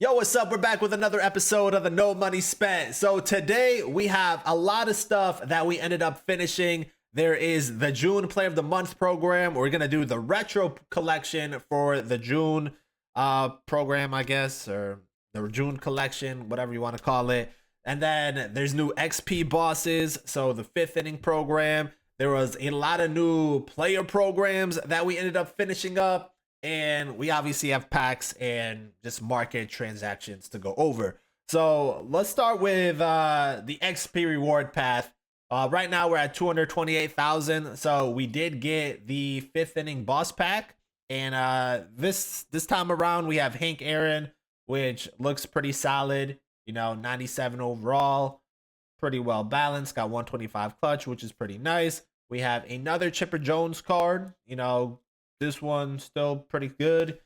Yo, what's up? We're back with another episode of the No Money Spent. So today we have a lot of stuff that we ended up finishing. There is the June Player of the Month program. We're going to do the retro collection for the June program, I guess, or the June collection, whatever you want to call it. And then there's new XP bosses. So the fifth inning program. There was a lot of new player programs that we ended up finishing up. And we obviously have packs and just market transactions to go over. So let's start with the XP reward path. Right now we're at 228,000. So we did get the fifth inning boss pack. And this time around we have Hank Aaron, which looks pretty solid. 97 overall, pretty well balanced. Got 125 clutch, which is pretty nice. We have another Chipper Jones card. This one still pretty good.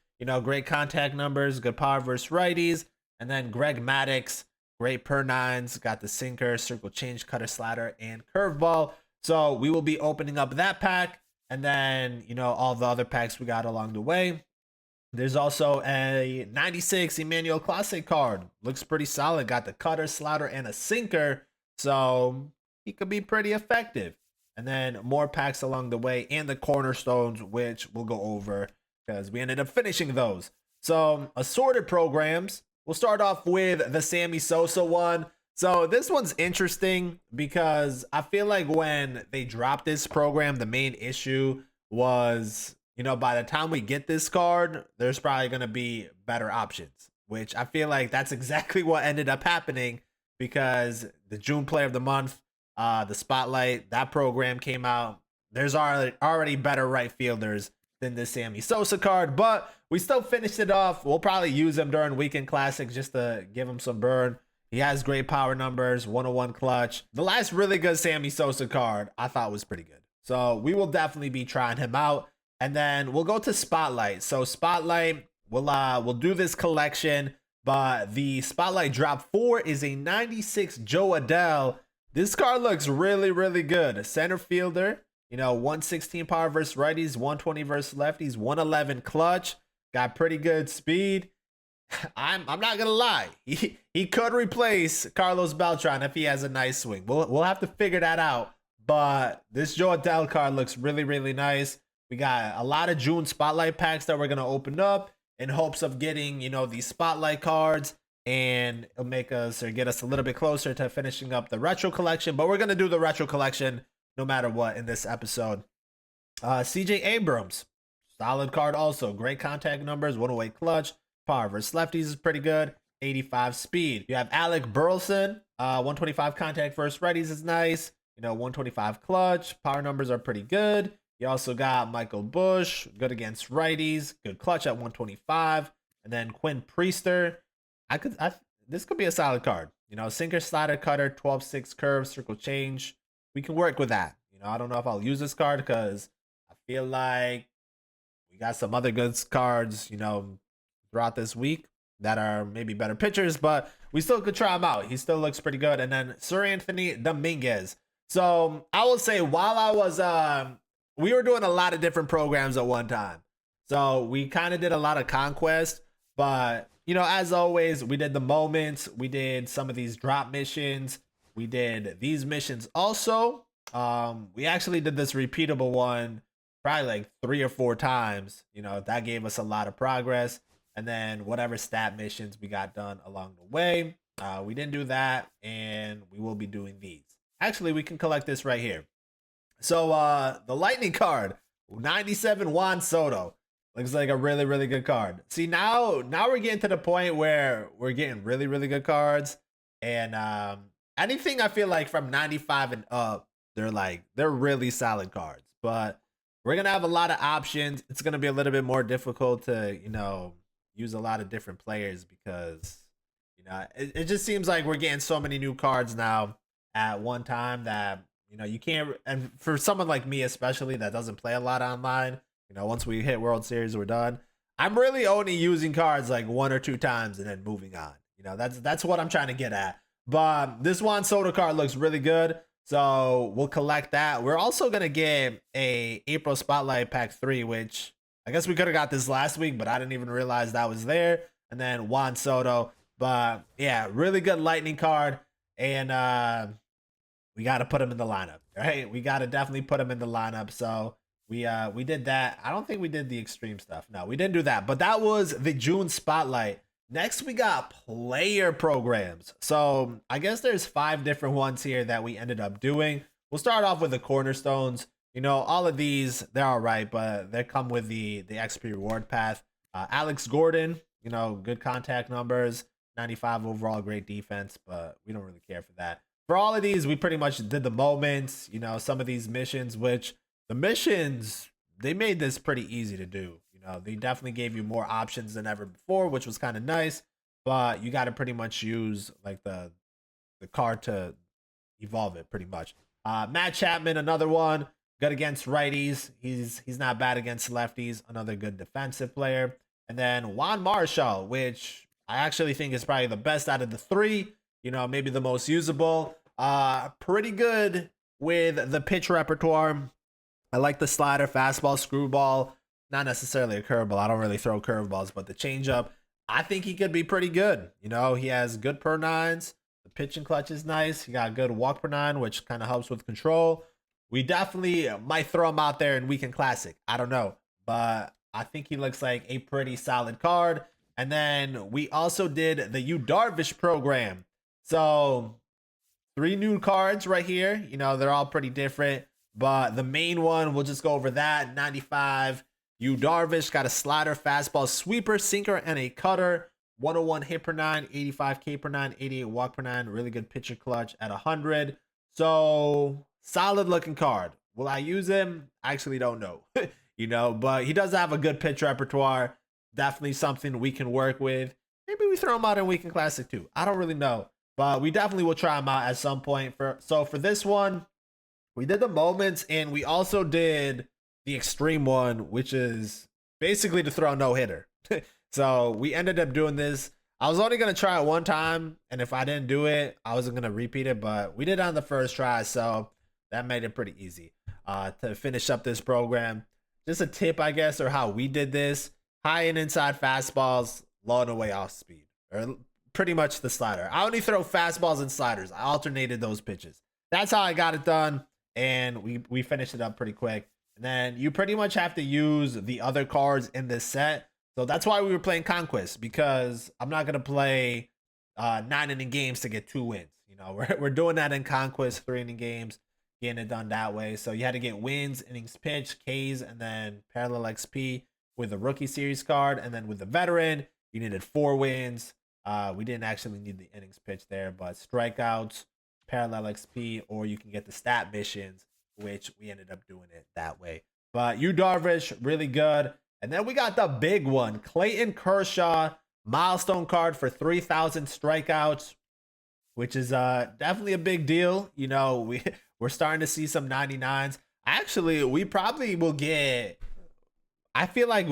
Great contact numbers, good power versus righties. And then Greg Maddux, great per nines, got the sinker, circle change, cutter, slider, and curveball. So we will be opening up that pack. And then, all the other packs we got along the way. There's also a 96 Emmanuel Classic card. Looks pretty solid. Got the cutter, slider, and a sinker. So he could be pretty effective. And then more packs along the way and the cornerstones, which we'll go over because we ended up finishing those. So assorted programs. We'll start off with the Sammy Sosa one. So this one's interesting because I feel like when they dropped this program, the main issue was, by the time we get this card, there's probably going to be better options, which I feel like that's exactly what ended up happening because the June Player of the Month, the Spotlight, that program came out. There's already better right fielders than this Sammy Sosa card, but we still finished it off. We'll probably use him during Weekend Classics just to give him some burn. He has great power numbers, 101 clutch. The last really good Sammy Sosa card I thought was pretty good. So we will definitely be trying him out. And then we'll go to Spotlight. So Spotlight, we'll do this collection, but the Spotlight drop 4 is a 96 Joe Adell. This card looks really, really good. Center fielder, 116 power versus righties, 120 versus lefties, 111 clutch. Got pretty good speed. I'm not gonna lie. He could replace Carlos Beltran if he has a nice swing. We'll have to figure that out. But this Joe Adell card looks really, really nice. We got a lot of June Spotlight packs that we're gonna open up in hopes of getting, these Spotlight cards. And it'll make us or get us a little bit closer to finishing up the retro collection. But we're going to do the retro collection no matter what in this episode. CJ Abrams, solid card also. Great contact numbers, 108 clutch. Power versus lefties is pretty good. 85 speed. You have Alec Burleson, 125 contact versus righties is nice. 125 clutch. Power numbers are pretty good. You also got Michael Bush, good against righties. Good clutch at 125. And then Quinn Priester. This could be a solid card. Sinker, slider, cutter, 12-6 curve, circle change. We can work with that. I don't know if I'll use this card because I feel like we got some other good cards, throughout this week that are maybe better pitchers, but we still could try him out. He still looks pretty good. And then Sir Anthony Dominguez. So I will say while I was, we were doing a lot of different programs at one time. So we kind of did a lot of conquest, but as always, we did the moments. We did some of these drop missions. We did these missions also. We actually did this repeatable one probably like 3 or 4 times. That gave us a lot of progress. And then whatever stat missions we got done along the way. We didn't do that, and we will be doing these. Actually, we can collect this right here. So the Lightning card, 97 Juan Soto. Looks like a really, really good card. See, now we're getting to the point where we're getting really, really good cards. And anything I feel like from 95 and up, they're really solid cards. But we're going to have a lot of options. It's going to be a little bit more difficult to, use a lot of different players because, it just seems like we're getting so many new cards now at one time that, you can't. And for someone like me, especially that doesn't play a lot online, once we hit World Series, we're done. I'm really only using cards like 1 or 2 times and then moving on. That's what I'm trying to get at. But this Juan Soto card looks really good. So we'll collect that. We're also going to get a April Spotlight Pack 3, which I guess we could have got this last week, but I didn't even realize that was there. and then Juan Soto. But yeah, really good lightning card. And we got to put him in the lineup, right? We got to definitely put him in the lineup. So we did that. I don't think we did the extreme stuff. No, we didn't do that. But that was the June spotlight. Next, we got player programs. So I guess there's 5 different ones here that we ended up doing. We'll start off with the cornerstones. You know, all of these, they're all right, but they come with the XP reward path. Alex Gordon, you know, good contact numbers, 95 overall, great defense, but we don't really care for that. For all of these, we pretty much did the moments, you know, some of these missions, which the missions, they made this pretty easy to do. They definitely gave you more options than ever before, which was kind of nice, but you got to pretty much use like the card to evolve it pretty much. Matt Chapman, another one, good against righties. He's not bad against lefties, another good defensive player. And then Juan Marshall, which I actually think is probably the best out of the 3, maybe the most usable. Pretty good with the pitch repertoire. I like the slider, fastball, screwball. Not necessarily a curveball. I don't really throw curveballs, but the changeup, I think he could be pretty good. He has good per nines. The pitch and clutch is nice. He got good walk per nine, which kind of helps with control. We definitely might throw him out there in Weekend Classic. I don't know, but I think he looks like a pretty solid card. And then we also did the Yu Darvish program. So 3 new cards right here. They're all pretty different, but the main one, we'll just go over that. 95. Yu Darvish got a slider, fastball, sweeper, sinker, and a cutter. 101 hit per 9, 85 K per 9, 88 walk per 9. Really good pitcher clutch at 100. So solid looking card. Will I use him? I actually don't know. But he does have a good pitch repertoire. Definitely something we can work with. Maybe we throw him out in Weekend Classic too. I don't really know, but we definitely will try him out at some point. So for this one, we did the moments, and we also did the extreme one, which is basically to throw no hitter. So we ended up doing this. I was only going to try it one time, and if I didn't do it, I wasn't going to repeat it, but we did it on the first try, so that made it pretty easy to finish up this program. Just a tip, I guess, or how we did this: high and inside fastballs, low and away off speed, or pretty much the slider. I only throw fastballs and sliders. I alternated those pitches. That's how I got it done, and we finished it up pretty quick. And then you pretty much have to use the other cards in this set. So that's why we were playing Conquest, because I'm not going to play 9-inning games to get 2 wins. We're doing that in Conquest, 3-inning games, getting it done that way. So you had to get wins, innings pitched, Ks, and then parallel XP with the rookie series card. And then with the veteran, you needed 4 wins. We didn't actually need the innings pitched there, but strikeouts, parallel XP, or you can get the stat missions, which we ended up doing it that way. But Yu Darvish, really good. And then we got the big one, Clayton Kershaw, milestone card for 3,000 strikeouts, which is definitely a big deal. We're starting to see some 99s. Actually, we probably will get, I feel like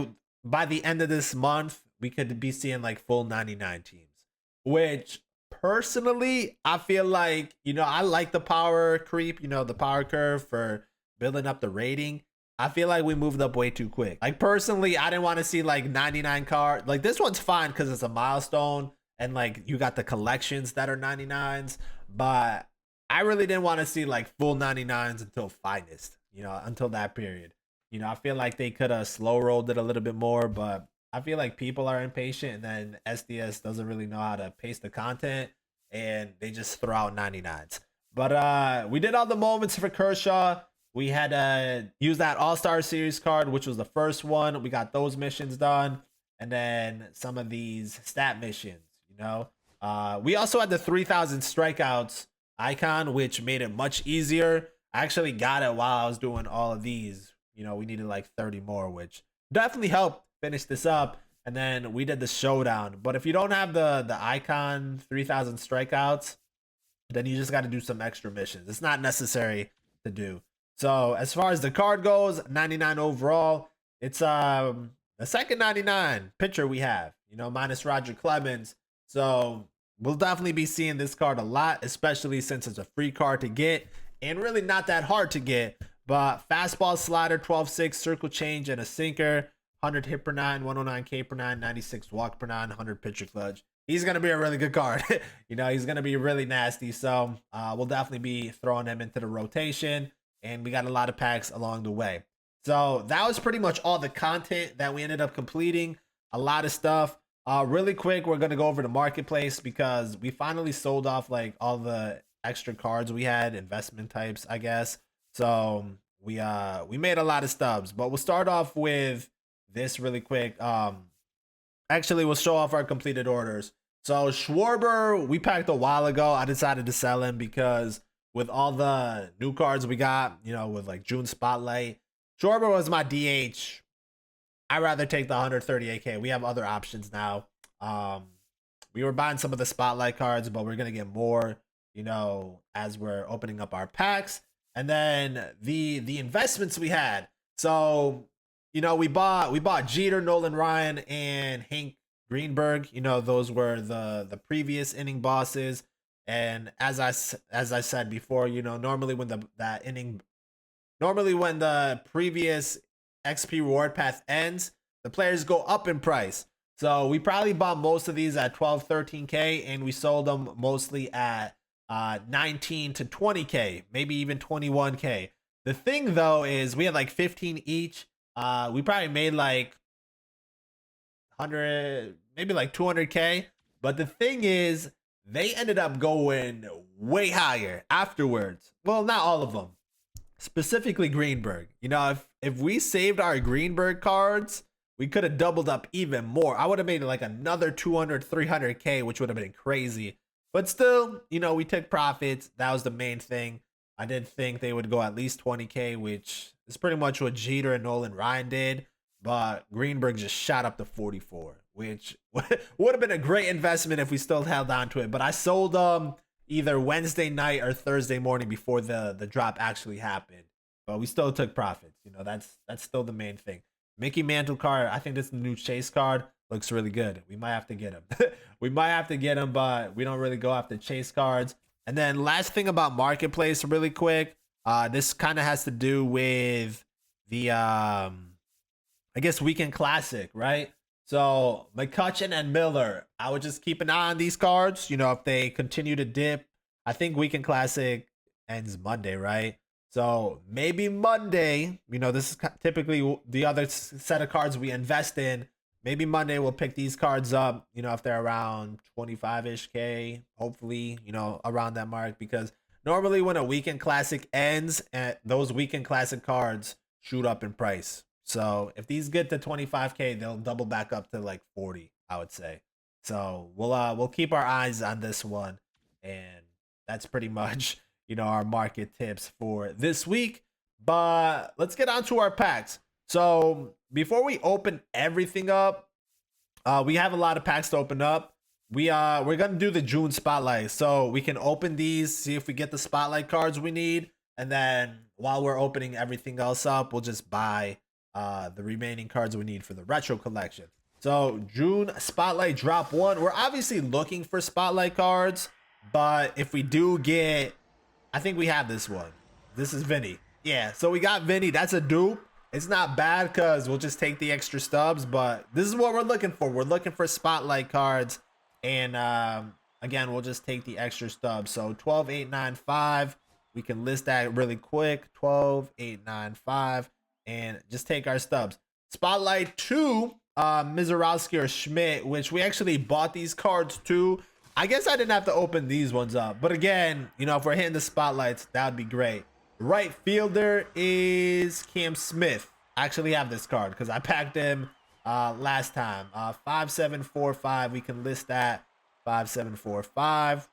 by the end of this month, we could be seeing like full 99 teams, which personally, I feel like, I like the power creep, the power curve for building up the rating. I feel like we moved up way too quick. Like, personally, I didn't want to see like 99 card. Like, this one's fine because it's a milestone and like you got the collections that are 99s, but I really didn't want to see like full 99s until finest, until that period. I feel like they could have slow rolled it a little bit more, but I feel like people are impatient, and then SDS doesn't really know how to pace the content, and they just throw out 99s. But we did all the moments for Kershaw. We had to use that All-Star Series card, which was the first one. We got those missions done, and then some of these stat missions, We also had the 3,000 strikeouts icon, which made it much easier. I actually got it while I was doing all of these. We needed like 30 more, which definitely helped finish this up. And then we did the showdown. But if you don't have the icon 3,000 strikeouts, then you just got to do some extra missions. It's not necessary to do. So as far as the card goes, 99 overall. It's the second 99 pitcher we have, minus Roger Clemens. So we'll definitely be seeing this card a lot, especially since it's a free card to get and really not that hard to get. But fastball, slider, 12-6, circle change, and a sinker. 100 hit per nine, 109 K per nine, 96 walk per nine, 100 pitcher clutch. He's going to be a really good card. He's going to be really nasty. So we'll definitely be throwing him into the rotation. And we got a lot of packs along the way. So that was pretty much all the content that we ended up completing. A lot of stuff. Really quick, we're going to go over the marketplace because we finally sold off like all the extra cards we had, investment types, I guess. So we made a lot of stubs, but we'll start off with this really quick. Actually, we'll show off our completed orders. So Schwarber, we packed a while ago. I decided to sell him because with all the new cards we got, with like June Spotlight, Schwarber was my DH. I'd rather take the 138K. We have other options now. We were buying some of the Spotlight cards, but we're going to get more, as we're opening up our packs. And then the investments we had. So, we bought Jeter, Nolan Ryan, and Hank Greenberg. Those were the previous inning bosses. And as I said before, normally when when the previous XP reward path ends, the players go up in price. So we probably bought most of these at 12, 13K, and we sold them mostly at 19 to 20K, maybe even 21K. The thing though is we had like 15 each. We probably made like 100, maybe like 200K. But the thing is, they ended up going way higher afterwards. Well, not all of them. Specifically Greenberg. If we saved our Greenberg cards, we could have doubled up even more. I would have made like another 200, 300K, which would have been crazy. But still, we took profits. That was the main thing. I did think they would go at least 20K, which is pretty much what Jeter and Nolan Ryan did. But Greenberg just shot up to 44, which would have been a great investment if we still held on to it. But I sold them either Wednesday night or Thursday morning before the drop actually happened. But we still took profits. That's still the main thing. Mickey Mantle card, I think this is the new Chase card. Looks really good. We might have to get him. But we don't really go after Chase cards. And then last thing about Marketplace really quick. This kind of has to do with the, I guess, Weekend Classic, right? So McCutchen and Miller, I would just keep an eye on these cards. If they continue to dip, I think Weekend Classic ends Monday, right? So maybe Monday, this is typically the other set of cards we invest in. Maybe Monday we'll pick these cards up, if they're around 25-ish K, hopefully, around that mark. Because normally when a Weekend Classic ends, those Weekend Classic cards shoot up in price. So if these get to 25K, they'll double back up to like 40, I would say. So we'll keep our eyes on this one. And that's pretty much, our market tips for this week. But let's get on to our packs. So before we open everything up, we have a lot of packs to open up. We're gonna do the June Spotlight, so we can open these, see if we get the Spotlight cards we need, and then while we're opening everything else up, we'll just buy the remaining cards we need for the retro collection. So June Spotlight drop 1. We're obviously looking for Spotlight cards, but if we do get, I think we have this one. This is Vinny. Yeah, so we got Vinny. That's a dupe. It's not bad because we'll just take the extra stubs, but this is what we're looking for. We're looking for Spotlight cards, and again, we'll just take the extra stubs. So 12895, we can list that really quick. 12895, and just take our stubs. Spotlight 2, Mizorowski or Schmidt, which we actually bought these cards too. I guess I didn't have to open these ones up, but again, if we're hitting the spotlights, that would be great. Right fielder is Cam Smith. I actually have this card because I packed him last time. 5745. We can list that. 5745.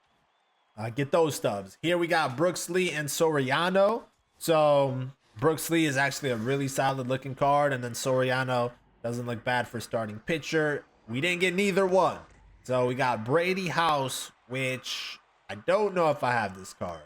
Get those stubs. Here we got Brooks Lee and Soriano. So Brooks Lee is actually a really solid looking card, and then Soriano doesn't look bad for starting pitcher. We didn't get neither one. So we got Brady House, which I don't know if I have this card.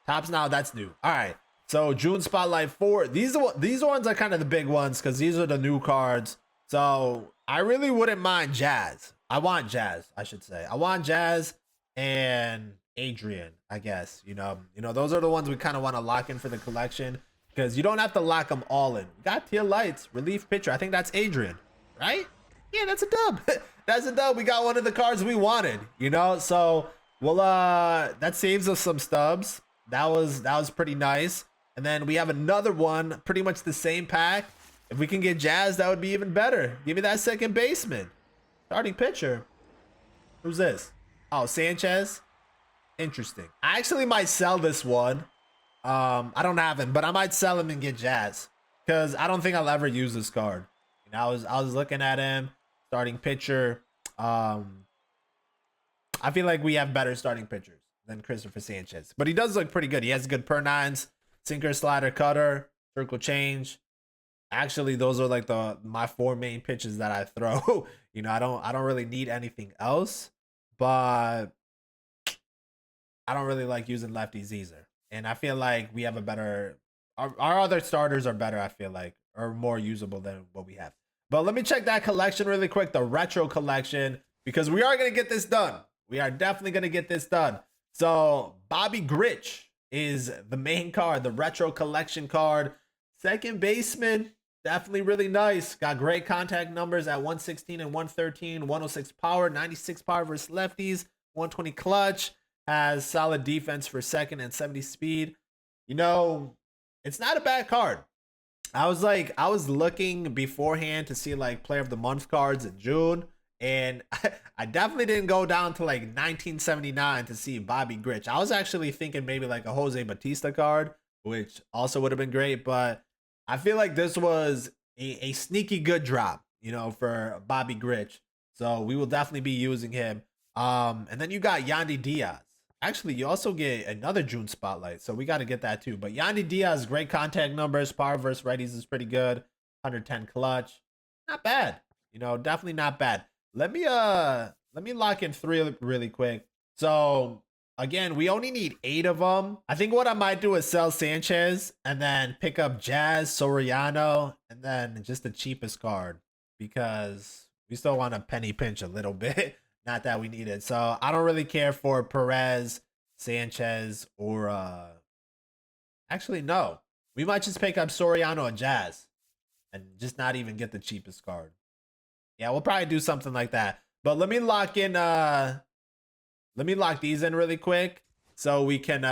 Tops now, that's new. All right. So June Spotlight 4. These ones are kind of the big ones because these are the new cards. So I really wouldn't mind Jazz. I want Jazz, I should say. I want Jazz and Adrian, I guess. Those are the ones we kind of want to lock in for the collection. because you don't have to lock them all in. We got tier lights, relief pitcher. I think that's Adrian, right? Yeah, that's a dub. That's a dub. We got one of the cards we wanted, you know? So we'll that saves us some stubs. That was pretty nice. And then we have another one, pretty much the same pack. If we can get Jazz, that would be even better. Give me that second baseman. Starting pitcher. Who's this? Oh, Sanchez. Interesting. I actually might sell this one. I don't have him, but I might sell him and get Jazz, because I don't think I'll ever use this card. You know, I was looking at him, starting pitcher. I feel like we have better starting pitchers than Christopher Sanchez, but he does look pretty good. He has good per nines, sinker, slider, cutter, circle change. Actually, those are like my 4 main pitches that I throw. You know, I don't really need anything else, but I don't really like using lefties either. And I feel like we have a better, our other starters are better, I feel like, or more usable than what we have. But let me check that collection really quick, the retro collection, because we are going to get this done. We are definitely going to get this done. So Bobby Grich is the main card, the retro collection card. Second baseman, definitely really nice. Got great contact numbers at 116 and 113, 106 power, 96 power versus lefties, 120 clutch. Has solid defense for second and 70 speed. You know, it's not a bad card. I was looking beforehand to see like player of the month cards in June, and I definitely didn't go down to like 1979 to see Bobby Grich. I was actually thinking maybe like a Jose Batista card, which also would have been great, but I feel like this was a sneaky good drop, you know, for Bobby Grich. So we will definitely be using him. And then you got Yandy Diaz. Actually, you also get another June spotlight, so we got to get that too. But Yandy Diaz, great contact numbers, power versus righties is pretty good. 110 clutch, not bad. You know, definitely not bad. Let me lock in 3 really quick. So again, we only need 8 of them. I think what I might do is sell Sanchez and then pick up Jazz, Soriano, and then just the cheapest card, because we still want to penny pinch a little bit. Not that we need it. So I don't really care for Perez, Sanchez, or actually no. We might just pick up Soriano and Jazz and just not even get the cheapest card. Yeah, we'll probably do something like that. But let me lock these in really quick so we can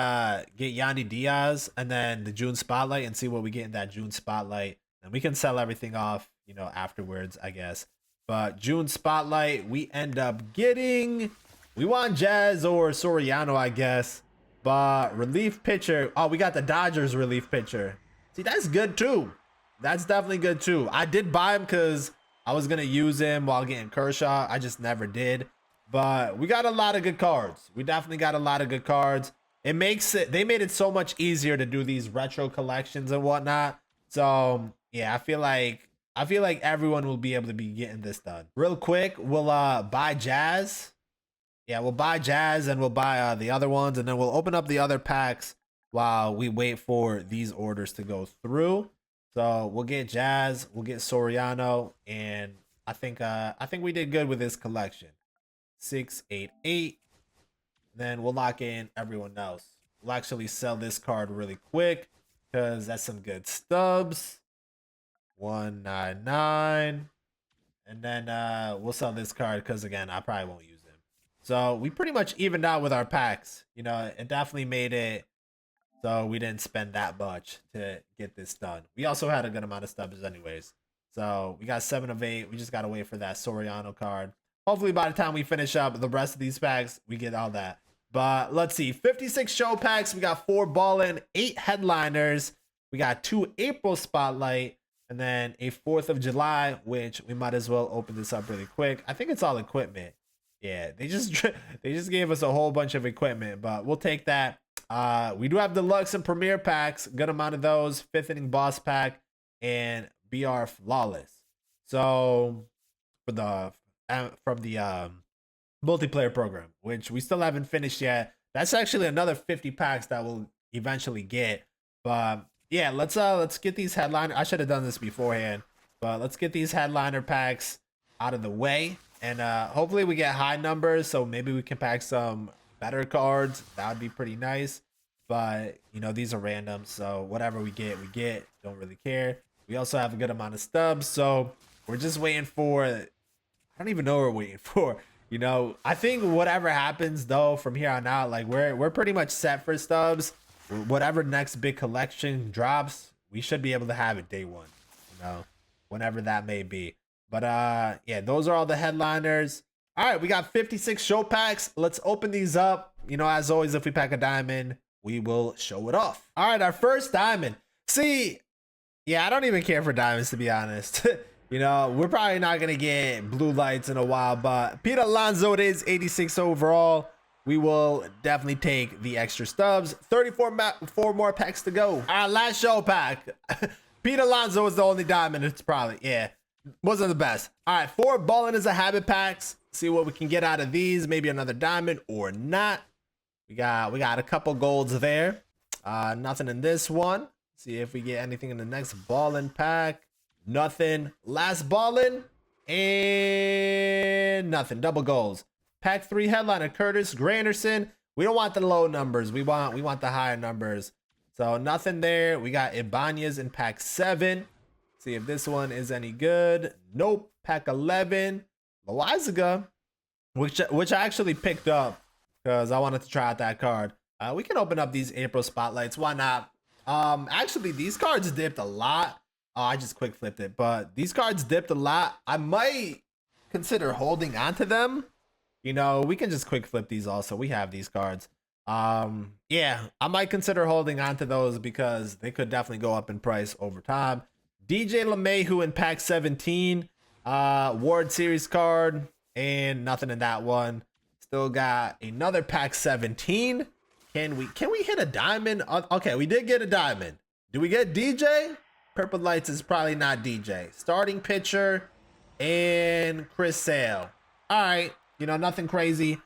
get Yandy Diaz and then the June spotlight and see what we get in that June spotlight. And we can sell everything off, you know, afterwards, I guess. But June spotlight, we end up getting, we want Jazz or Soriano, I guess. But relief pitcher, oh, we got the Dodgers relief pitcher. See, that's good too. That's definitely good too. I did buy him because I was going to use him while getting Kershaw. I just never did. But we got a lot of good cards. We definitely got a lot of good cards. It makes it, they made it so much easier to do these retro collections and whatnot. So yeah, I feel like everyone will be able to be getting this done. Real quick, we'll buy Jazz. Yeah, we'll buy Jazz and we'll buy the other ones, and then we'll open up the other packs while we wait for these orders to go through. So we'll get Jazz, we'll get Soriano, and I think we did good with this collection. 6, 8, 8. Then we'll lock in everyone else. We'll actually sell this card really quick because that's some good stubs. 199, and then we'll sell this card because again I probably won't use him. So we pretty much evened out with our packs. You know, it definitely made it so we didn't spend that much to get this done. We also had a good amount of stubs anyways, so we got 7 of 8. We just gotta wait for that Soriano card. Hopefully by the time we finish up the rest of these packs, we get all that. But let's see, 56 show packs. We got 4 ballin', 8 headliners. We got 2 April spotlight, and then a 4th of July, which we might as well open this up really quick. I think it's all equipment. Yeah, they just gave us a whole bunch of equipment, but we'll take that. We do have deluxe and premiere packs, good amount of those. 5th inning boss pack and BR flawless. So for the from the multiplayer program, which we still haven't finished yet. That's actually another 50 packs that we'll eventually get. But yeah, let's get these headliner. I should have done this beforehand, but let's get these headliner packs out of the way, and hopefully we get high numbers, so maybe we can pack some better cards. That would be pretty nice. but you know, these are random, so whatever we get, we get. Don't really care. We also have a good amount of stubs, so we're just waiting for, I don't even know what we're waiting for. You know, I think whatever happens though from here on out, like we're pretty much set for stubs. Whatever next big collection drops, we should be able to have it day one, you know, whenever that may be. But yeah, those are all the headliners. All right, we got 56 show packs. Let's open these up. You know, as always, if we pack a diamond, we will show it off. All right, our first diamond. See, yeah, I don't even care for diamonds, to be honest. You know, we're probably not going to get blue lights in a while, but Pete Alonso, it is 86 overall. We will definitely take the extra stubs. 4 more packs to go. All right, last show pack. Pete Alonso was the only diamond. It's probably, yeah, wasn't the best. All right, 4 ballin' is a habit packs. See what we can get out of these. Maybe another diamond or not. We got a couple golds there. Nothing in this one. See if we get anything in the next ballin' pack. Nothing. Last ballin' and nothing. Double golds. Pack 3 headliner Curtis Granderson. We don't want the low numbers. We want the higher numbers. So nothing there. We got Ibanez in pack 7. See if this one is any good. Nope. Pack 11. Loizaga, which I actually picked up because I wanted to try out that card. We can open up these April spotlights. Why not? Actually, these cards dipped a lot. Oh, I just quick flipped it, but these cards dipped a lot. I might consider holding on to them. You know, we can just quick flip these also. We have these cards. Yeah, I might consider holding on to those because they could definitely go up in price over time. DJ LeMahieu in pack 17. Ward series card and nothing in that one. Still got another pack 17. Can we hit a diamond? Okay, we did get a diamond. Do we get DJ? Purple lights is probably not DJ. Starting pitcher and Chris Sale. All right, you know, nothing crazy.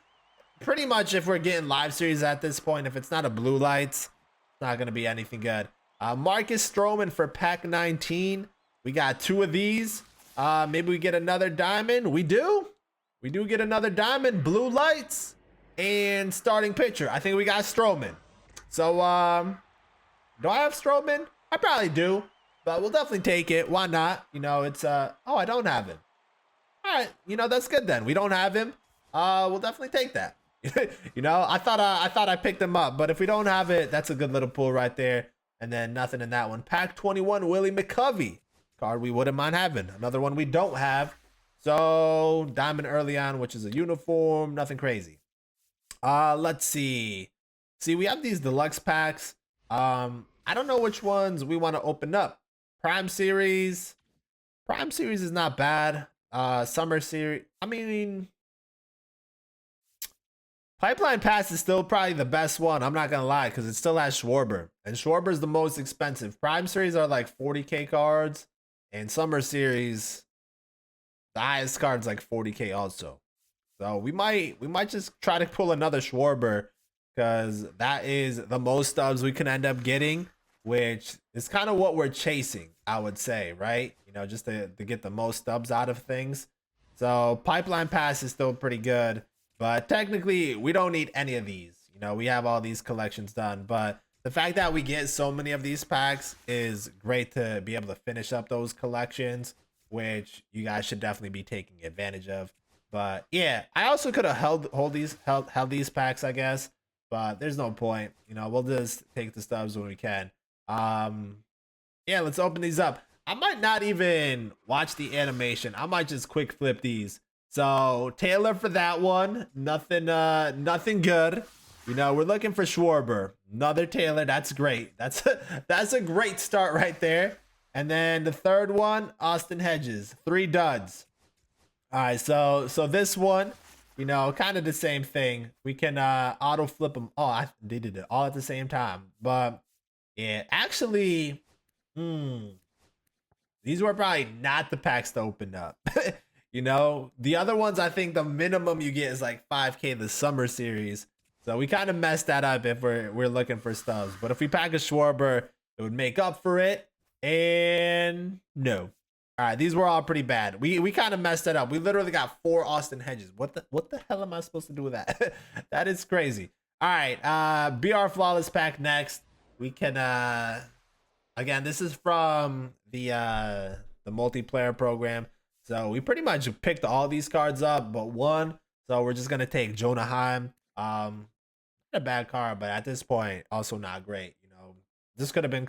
Pretty much if we're getting live series at this point, if it's not a blue lights, it's not gonna be anything good. Marcus Stroman for pack 19. We got 2 of these. Maybe we get another diamond. We do get another diamond. Blue lights and starting pitcher. I think we got Stroman. So do I have Stroman? I probably do, but we'll definitely take it. Why not? You know, it's oh, I don't have him. All right, you know, that's good then. We don't have him. We'll definitely take that. You know, I thought I picked him up, but if we don't have it, that's a good little pull right there. And then nothing in that one. Pack 21, Willie McCovey. Card we wouldn't mind having. Another one we don't have. So diamond early on, which is a uniform. Nothing crazy. Let's see. See, we have these deluxe packs. I don't know which ones we want to open up. Prime series. Prime series is not bad. Summer series. I mean, Pipeline Pass is still probably the best one. I'm not gonna lie, because it still has Schwarber, and Schwarber is the most expensive. Prime series are like 40K cards, and Summer series, the highest card's like 40K also. So we might just try to pull another Schwarber, because that is the most stubs we can end up getting, which is kind of what we're chasing, I would say, right? You know, just to get the most stubs out of things. So Pipeline Pass is still pretty good. But technically, we don't need any of these. You know, we have all these collections done. But the fact that we get so many of these packs is great to be able to finish up those collections, which you guys should definitely be taking advantage of. But yeah, I also could have held these packs, I guess. But there's no point. You know, we'll just take the stubs when we can. Yeah, let's open these up. I might not even watch the animation. I might just quick flip these. So Taylor for that one, nothing good. You know, we're looking for Schwarber, another Taylor. That's great. That's a great start right there. And then the third one, Austin Hedges, 3 duds. All right, so this one, you know, kind of the same thing. We can auto flip them. Oh, they did it all at the same time. But yeah, actually, these were probably not the packs to open up. You know, the other ones, I think the minimum you get is like 5K the summer series. So we kind of messed that up if we're looking for stubs. But if we pack a Schwarber, it would make up for it. And no. All right, these were all pretty bad. We kind of messed it up. We literally got 4 Austin Hedges. What the hell am I supposed to do with that? That is crazy. All right, BR Flawless pack next. We can again, this is from the multiplayer program. So we pretty much picked all these cards up but one. So we're just gonna take Jonah Heim. Not a bad card, but at this point, also not great. You know, this could have been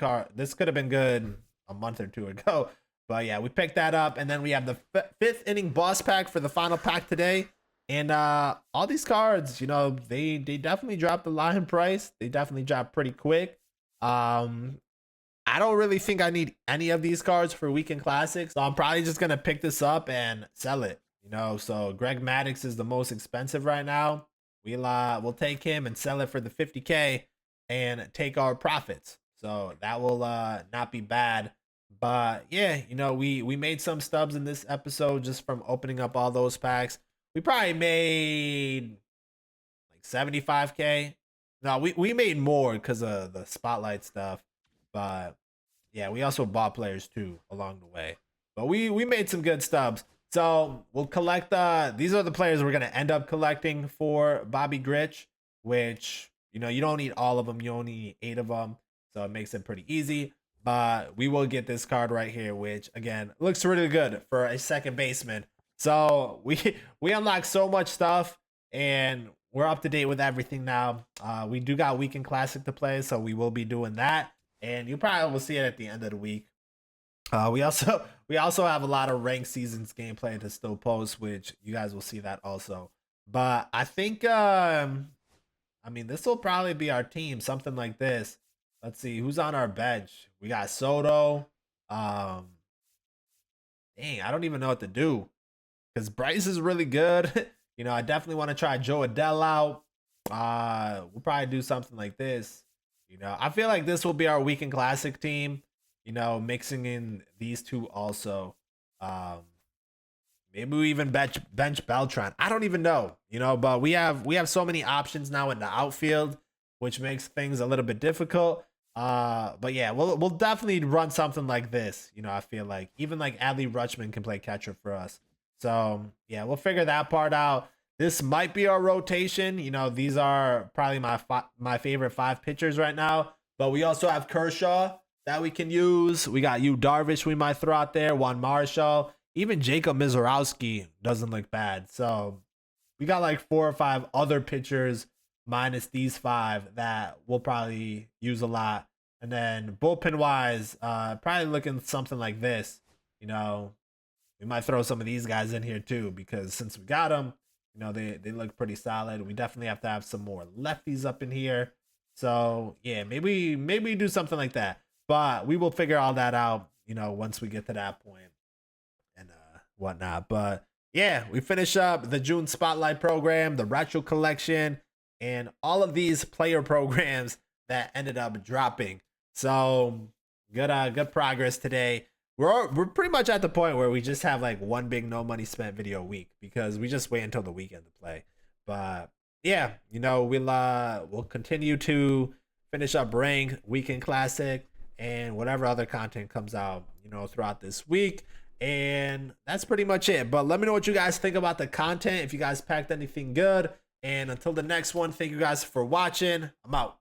good a month or two ago. But yeah, we picked that up, and then we have the fifth inning boss pack for the final pack today. And all these cards, you know, they definitely dropped a lot in price. They definitely dropped pretty quick. I don't really think I need any of these cards for Weekend Classics, so I'm probably just gonna pick this up and sell it. You know, so Greg Maddux is the most expensive right now. We'll take him and sell it for the 50K and take our profits. So that will not be bad. But yeah, you know, we made some stubs in this episode just from opening up all those packs. We probably made like 75K. No, we made more because of the spotlight stuff. But yeah, we also bought players too along the way. But we made some good stubs. So we'll collect these are the players we're gonna end up collecting for Bobby Grich, which, you know, you don't need all of them, you only need 8 of them. So it makes it pretty easy. But we will get this card right here, which again looks really good for a second baseman. So we unlocked so much stuff and we're up to date with everything now. We do got Weekend Classic to play, so we will be doing that. And you probably will see it at the end of the week. We also have a lot of ranked seasons gameplay to still post, which you guys will see that also. But I think I mean, this will probably be our team, something like this. Let's see who's on our bench. We got Soto. Dang, I don't even know what to do because Bryce is really good. You know, I definitely want to try Joe Adele out. We'll probably do something like this. You know, I feel like this will be our Weekend Classic team. You know, mixing in these two also. Maybe we even bench Beltran. I don't even know. You know, but we have so many options now in the outfield, which makes things a little bit difficult. But yeah, we'll definitely run something like this. You know, I feel like even like Adley Rutschman can play catcher for us. So yeah, we'll figure that part out. This might be our rotation. You know, these are probably my favorite 5 pitchers right now. But we also have Kershaw that we can use. We got Yu Darvish we might throw out there, Juan Marshall, even Jacob Mizorowski doesn't look bad. So we got like 4 or 5 other pitchers minus these 5 that we'll probably use a lot. And then bullpen wise, probably looking something like this. You know, we might throw some of these guys in here too, because since we got them, you know, they look pretty solid. We definitely have to have some more lefties up in here. So yeah, maybe do something like that. But we will figure all that out, you know, once we get to that point and whatnot. But yeah, we finish up the June Spotlight program, the Retro Collection, and all of these player programs that ended up dropping. So good progress today. We're pretty much at the point where we just have like one big no money spent video a week because we just wait until the weekend to play. But yeah, you know, we'll continue to finish up Ring, Weekend Classic, and whatever other content comes out, you know, throughout this week. And that's pretty much it. But let me know what you guys think about the content, if you guys packed anything good. And until the next one, thank you guys for watching. I'm out.